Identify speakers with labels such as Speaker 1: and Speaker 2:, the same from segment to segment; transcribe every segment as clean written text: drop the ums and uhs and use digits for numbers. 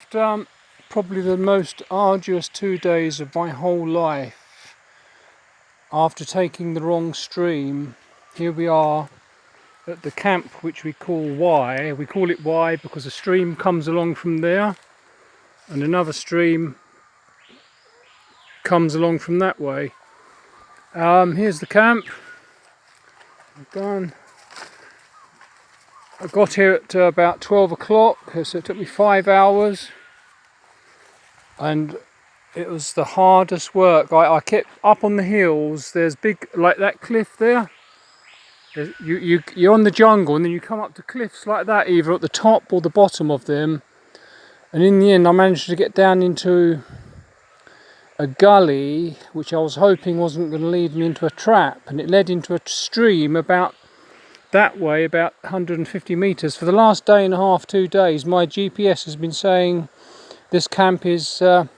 Speaker 1: After probably the most arduous 2 days of my whole life, after taking the wrong stream, here we are at the camp which we call Y. We call it Y because a stream comes along from there and another stream comes along from that way. Here's the camp. I got here at about 12 o'clock, so it took me 5 hours, and it was the hardest work. I kept up on the hills. There's big, like that cliff there. You're on the jungle, and then you come up to cliffs like that, either at the top or the bottom of them. And in the end, I managed to get down into a gully, which I was hoping wasn't going to lead me into a trap, and it led into a stream about that way, about 150 meters. For the last day and a half, 2 days, my GPS has been saying this camp is 200.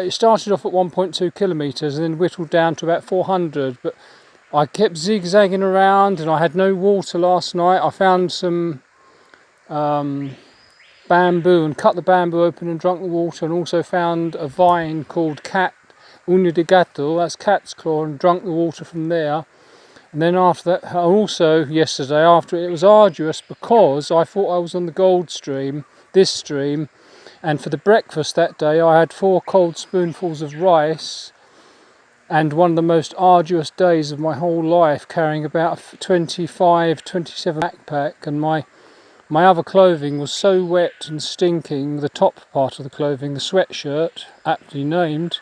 Speaker 1: It started off at 1.2 kilometers and then whittled down to about 400. But I kept zigzagging around, and I had no water last night. I found some bamboo and cut the bamboo open and drunk the water, and also found a vine called cat Uña de Gato, that's cat's claw, and drunk the water from there. And then after that, also yesterday, after it was arduous because I thought I was on the gold stream, this stream, and for the breakfast that day I had 4 cold spoonfuls of rice, and one of the most arduous days of my whole life, carrying about 27 backpack, and my other clothing was so wet and stinking, the top part of the clothing, the sweatshirt, aptly named,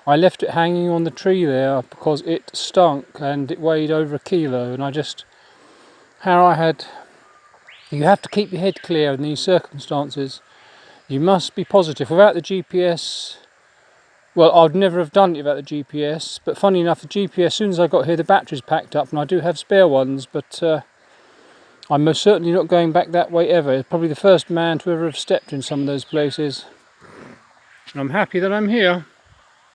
Speaker 1: I left it hanging on the tree there because it stunk and it weighed over 1 kilo, and you have to keep your head clear in these circumstances. You must be positive. Without the GPS, well, I'd never have done it without the GPS, but funny enough, the GPS, as soon as I got here, the batteries packed up, and I do have spare ones, but I'm most certainly not going back that way ever. Probably the first man to ever have stepped in some of those places. And I'm happy that I'm here.